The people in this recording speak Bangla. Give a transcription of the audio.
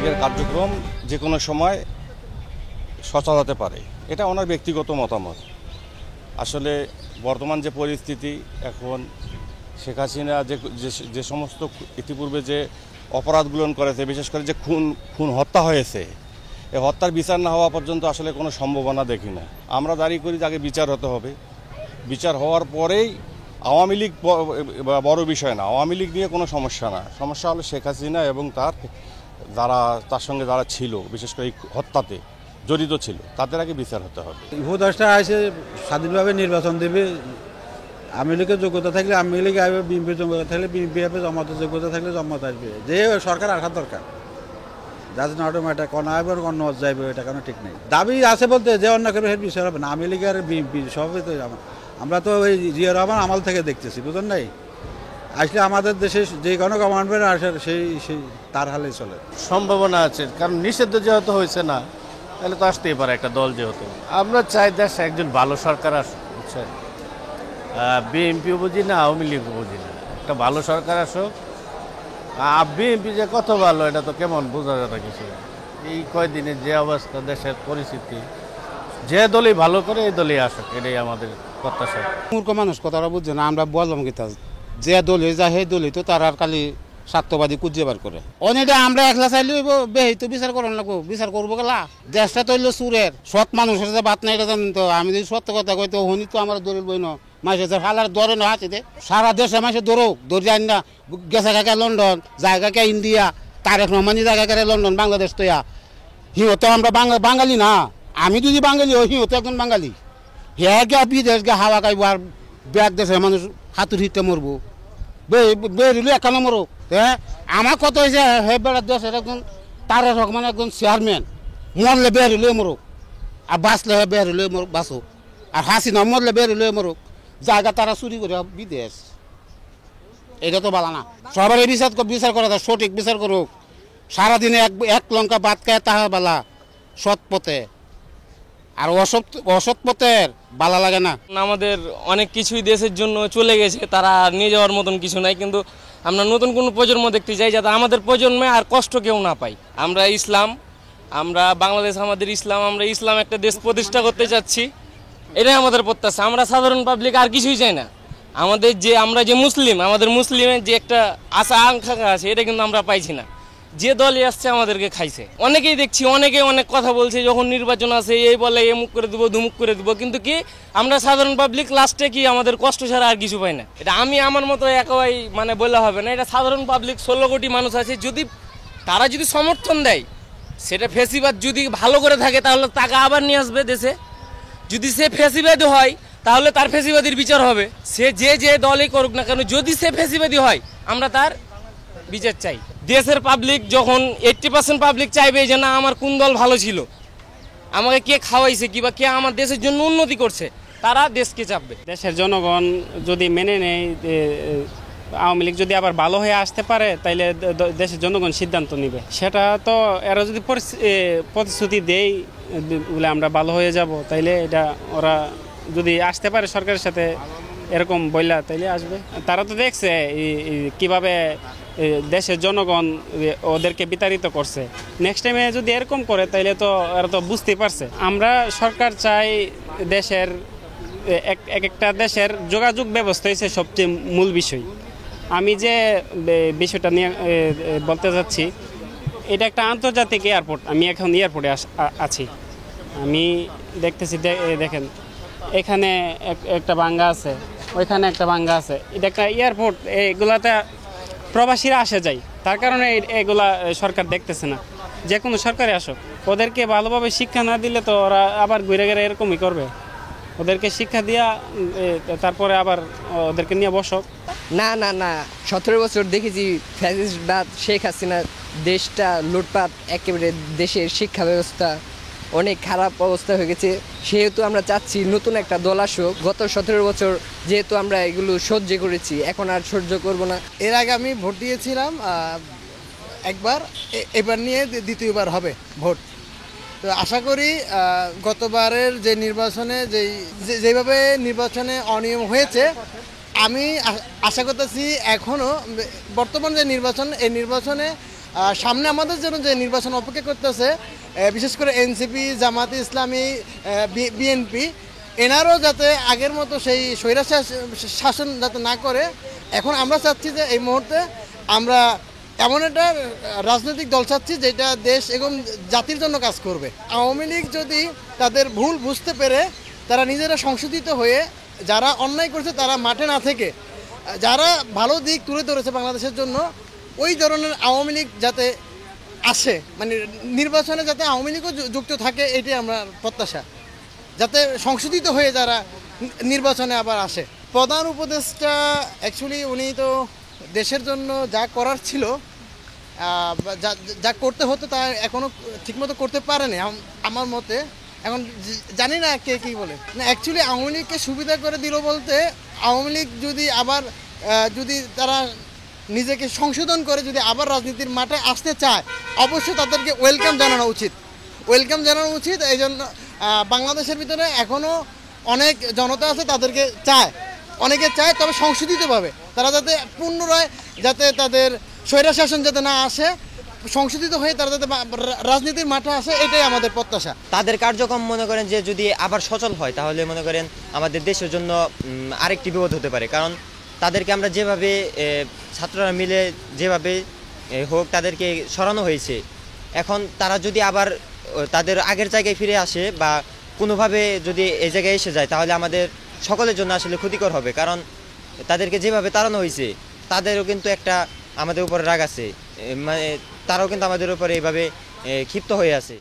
লীগের কার্যক্রম যে কোনো সময় সচলাতে পারে, এটা ওনার ব্যক্তিগত মতামত। আসলে বর্তমান যে পরিস্থিতি এখন, শেখ হাসিনা যে সমস্ত ইতিপূর্বে যে অপরাধগুলো করেছে, বিশেষ করে যে খুন হত্যা হয়েছে, এই হত্যার বিচার না হওয়া পর্যন্ত আসলে কোনো সম্ভাবনা দেখি না। আমরা দাঁড়িয়ে করি যে আগে বিচার হতে হবে, বিচার হওয়ার পরেই আওয়ামী লীগ বড় বিষয় না, আওয়ামী লীগ নিয়ে কোনো সমস্যা না, সমস্যা হলো শেখ হাসিনা এবং তার সঙ্গে যারা ছিল, বিশেষ করে এই হত্যাতে জড়িত ছিল, তাদের আগে বিচার হতে হবে। উপদেষ্টা এসে স্বাধীনভাবে নির্বাচন দেবে, আওয়ামী লীগের যোগ্যতা থাকলে আওয়ামী লীগ আসবে, বিএনপির যোগ্যতা থাকলে বিএনপি আসবে, জামাতের যোগ্যতা থাকলে জামাত আসবে। যে সরকার আসার দরকার, যার জন্য অটোমেটিক কোনো আসবে অন্য যাইবে, এটা কোনো ঠিক নেই। দাবি আছে বলতে যে অন্য কেউ এর বিষয় হবে না, আওয়ামী লীগ আর বিএনপি সবই তো আমরা তো ওই জিয়া রহমান আমল থেকে দেখতেছি, বুঝলেন নাই? আসলে আমাদের দেশে যে কোনো গভর্নমেন্ট আসে সেই তার হালেই চলে। সম্ভাবনা আছে, কারণ নিষিদ্ধ যেহেতু হয়েছে না, তাহলে তো আসতেই পারে একটা দল যেহেতু। আমরা চাই দেশে একজন ভালো সরকার আসুক, বুঝছেন? বিএনপিও বুঝি না, আওয়ামী লীগও বুঝি না, একটা ভালো সরকার আসুক। বিএনপি যে কত ভালো এটা তো কেমন বোঝা যাবে কিছু। এই কয়দিনে যে অবস্থা, দেশের পরিস্থিতি, যে দলই ভালো করে এই দলই আসুক, এটাই আমাদের প্রত্যাশা। মূর্খ মানুষ কথাটা বুঝছে না, আমরা বললাম কি তা যে দলে যায় সেই দলই তো তার আর খালি স্বার্থবাদী কুজিবার করে। অনেকটা আমরা একলা চাইলে বেহিত বিচার করার লাগবো, বিচার করবো গেলা। দেশটা তো হইলো সুরের, সৎ মানুষের যে বাত নাই এটা জানেন তো। আমি যদি সত্য কথা কই তো হনি তো আমার দলিল বই না, মাসে ফালার দরে না আছে দে সারা দেশে মাসে দৌড়ক দৌড়ে আন না, গেছে কাকে লন্ডন, জায়গা কে ইন্ডিয়া, তারেক রহমানি জায়গা কে লন্ডন, বাংলাদেশ তো হিহতে আমরা বাঙালি না। আমি যদি বাঙালি হই, হিহতে একজন বাঙালি। হ্যাঁ গে বিদেশ গে হাওয়া খাইব আর ব্যাগ দেশের মানুষ হাতুর হিটে মরবো, বেরিলে একানো মরুক। হ্যাঁ আমার কত হয়েছে, হে বেড়ার দেশের একজন তারেক রহমান একজন চেয়ারম্যান, মরলে বেরিলে মরুক, আর বাঁচলে হে বেরিলে মরুক বাঁচুক, আর হাসিনা মরলে বেরিলে মরুক। জায়গা তারা চুরি করে বিদেশ, এটা তো বালা না। সবারই বিচার করা যায়, সঠিক বিচার করুক। সারাদিনে এক লঙ্কা ভাত খায় তাহা বালা, সৎ পথে। আর অসৎ পথের বালা লাগে না। আমাদের অনেক কিছুই দেশের জন্য চলে গেছে, তারা নিয়ে যাওয়ার মতন কিছু নাই, কিন্তু আমরা নতুন কোনো প্রজন্ম দেখতে চাই যাতে আমাদের প্রজন্মে আর কষ্ট কেউ না পাই। আমরা ইসলাম, আমরা বাংলাদেশ আমাদের ইসলাম, আমরা ইসলাম একটা দেশ প্রতিষ্ঠা করতে চাচ্ছি, এটাই আমাদের প্রত্যাশা। আমরা সাধারণ পাবলিক আর কিছুই চাই না। আমরা যে মুসলিম, আমাদের মুসলিমের যে একটা আশা আকাঙ্ক্ষা আছে, এটা কিন্তু আমরা পাইছি না। যে দলই আসছে আমাদেরকে খাইছে। অনেকেই দেখছি, অনেকে অনেক কথা বলছে, যখন নির্বাচন আসে এই বলে এমুক করে দেবো ধুমুক করে দেবো, কিন্তু কি আমরা সাধারণ পাবলিক লাস্টে কি আমাদের কষ্ট ছাড়া আর কিছু পাই না। এটা আমি আমার মতো একেবারে বললে হবে না, এটা সাধারণ পাবলিক 16 কোটি মানুষ আছে, তারা যদি সমর্থন দেয়, সেটা ফেসিবাদ যদি ভালো করে থাকে তাহলে টাকা আবার নিয়ে আসবে দেশে। যদি সে ফেসিবাদী হয় তাহলে তার ফেসিবাদীর বিচার হবে, সে যে দলই করুক না কেন। যদি সে ফেসিবাদী হয় আমরা তার বিচার চাই। দেশের পাবলিক যখন 80% পাবলিক চাইবে যে না আমার কোন দল ভালো ছিল, আমাকে কে খাওয়াইছে কিংবা কে আমার দেশের জন্য উন্নতি করছে, তারা দেশকে চাপবে। দেশের জনগণ যদি মেনে নেয়, আওয়ামী লীগ যদি আবার ভালো হয়ে আসতে পারে, তাইলে দেশের জনগণ সিদ্ধান্ত নেবে। সেটা তো এরা যদি প্রতিশ্রুতি দেয় বলে আমরা ভালো হয়ে যাব, তাইলে এটা ওরা যদি আসতে পারে সরকারের সাথে এরকম বইলা, তাইলে আসবে। তারা তো দেখছে কিভাবে দেশের জনগণ ওদেরকে বিতাড়িত করছে। নেক্সট টাইমে যদি এরকম করে তাইলে তো এরা তো বুঝতেই পারছে। আমরা সরকার চাই দেশের একটা দেশের যোগাযোগ ব্যবস্থা হচ্ছে সবচেয়ে মূল বিষয়। আমি যে বিষয়টা নিয়ে বলতে চাচ্ছি, এটা একটা আন্তর্জাতিক এয়ারপোর্ট। আমি এখন এয়ারপোর্টে আছি, আমি দেখতেছি, দেখেন এখানে একটা ভাঙ্গা আছে, ওইখানে একটা ভাঙ্গা আছে। এটা একটা এয়ারপোর্ট, এগুলাতে প্রবাসীরা আসে যায়, তার কারণে এগুলা সরকার দেখতেছে না। যে কোনো সরকারে আসুক, ওদেরকে ভালোভাবে শিক্ষা না দিলে তো ওরা আবার ঘুরে ঘুরে এরকমই করবে। ওদেরকে শিক্ষা দিয়া তারপরে আবার ওদেরকে নিয়ে বসক। না না না 17 বছর দেখেছি ফ্যাসিস্টবাদ, শেখ হাসিনা, দেশটা লুটপাট, একেবারে দেশের শিক্ষা ব্যবস্থা অনেক খারাপ অবস্থা হয়ে গেছে। সেহেতু আমরা চাচ্ছি নতুন একটা দল আসুক। গত 17 বছর যেহেতু আমরা এগুলো সহ্য করেছি, এখন আর সহ্য করব না। এর আগে আমি ভোট দিয়েছিলাম একবার, এবার নিয়ে দ্বিতীয়বার হবে ভোট। তো আশা করি গতবারের যে নির্বাচনে যেভাবে নির্বাচনে অনিয়ম হয়েছে, আমি আশা করতেছি এখনও বর্তমান যে নির্বাচন, এই নির্বাচনে সামনে আমাদের জন্য যে নির্বাচন অপেক্ষা করতেছে, বিশেষ করে এনসিপি, জামাতে ইসলামী, বিএনপি, এনারও যাতে আগের মতো সেই স্বৈরাচার শাসন যাতে না করে। এখন আমরা চাচ্ছি যে এই মুহূর্তে আমরা এমন একটা রাজনৈতিক দল চাচ্ছি যেটা দেশ এবং জাতির জন্য কাজ করবে। আওয়ামী লীগ যদি তাদের ভুল বুঝতে পেরে তারা নিজেরা সংশোধিত হয়ে, যারা অন্যায় করেছে তারা মাঠে না থেকে যারা ভালো দিক তুলে ধরেছে বাংলাদেশের জন্য, ওই ধরনের আওয়ামী লীগ যাতে আসে, মানে নির্বাচনে যাতে আওয়ামী লীগও যুক্ত থাকে, এটাই আমরা প্রত্যাশা, যাতে সংশোধিত হয়ে যারা নির্বাচনে আবার আসে। প্রধান উপদেষ্টা অ্যাকচুয়ালি উনি তো দেশের জন্য যা করার ছিল, যা করতে হতো তা এখনও ঠিকমতো করতে পারেনি আমার মতে। এখন জানি না কে কী বলে। না, অ্যাকচুয়ালি আওয়ামী লীগকে সুবিধা করে দিল বলতে, আওয়ামী লীগ যদি আবার যদি তারা নিজেকে সংশোধন করে যদি আবার রাজনীতির মাঠে আসতে চায়, অবশ্যই তাদেরকে ওয়েলকাম জানানো উচিত। এই জন্য বাংলাদেশের ভিতরে এখনও অনেক জনতা আছে, তাদেরকে অনেকে চায়, তবে সংশোধিতভাবে তারা যাতে পুনরায় যাতে তাদের স্বৈরশাসন যাতে না আসে, সংশোধিত হয়ে তারা যাতে রাজনীতির মাঠে আসে, এটাই আমাদের প্রত্যাশা। তাদের কার্যক্রম মনে করেন যে যদি আবার সচল হয়, তাহলে মনে করেন আমাদের দেশের জন্য আরেকটি বিপদ হতে পারে। কারণ তাদেরকে আমরা যেভাবে ছাত্ররা মিলে যেভাবে হোক তাদেরকে সরানো হয়েছে, এখন তারা যদি আবার তাদের আগের জায়গায় ফিরে আসে বা কোনোভাবে যদি এই জায়গায় এসে যায়, তাহলে আমাদের সকলের জন্য আসলে ক্ষতিকর হবে। কারণ তাদেরকে যেভাবে তাড়ানো হয়েছে, তাদেরও কিন্তু একটা আমাদের উপরে রাগ আছে, মানে তারাও কিন্তু আমাদের উপরে এইভাবে ক্ষিপ্ত হয়ে আছে।